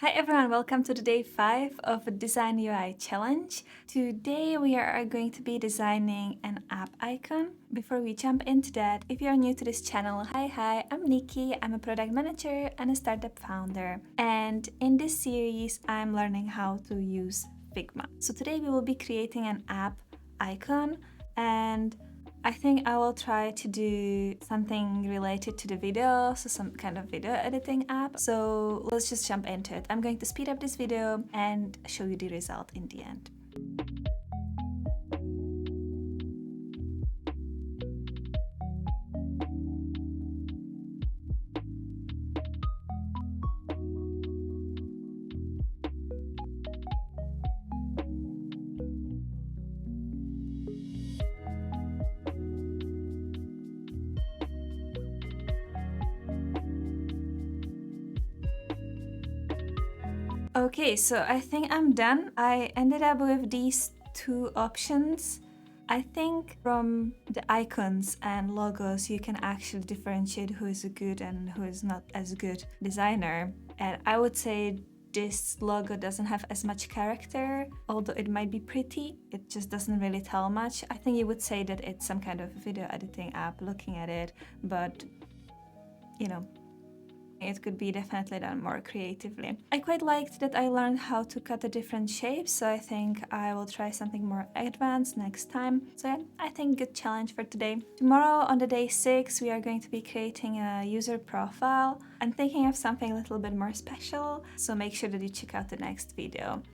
Hi everyone, welcome to the day 5 of a Design UI challenge. Today we are going to be designing an app icon. Before we jump into that, if you're new to this channel, hi, I'm Nikki. I'm a product manager and a startup founder. And in this series, I'm learning how to use Figma. So today we will be creating an app icon, and I think I will try to do something related to the video, so some kind of video editing app. So let's just jump into it. I'm going to speed up this video and show you the result in the end. Okay, so I think I'm done. I ended up with these two options. I think from the icons and logos, you can actually differentiate who is a good and who is not as good designer. And I would say this logo doesn't have as much character, although it might be pretty, it just doesn't really tell much. I think you would say that it's some kind of video editing app looking at it, but you know, it could be definitely done more creatively. I quite liked that I learned how to cut the different shapes, so I think I will try something more advanced next time. So yeah, I think good challenge for today. Tomorrow on the day 6, we are going to be creating a user profile. I'm thinking of something a little bit more special, so make sure that you check out the next video.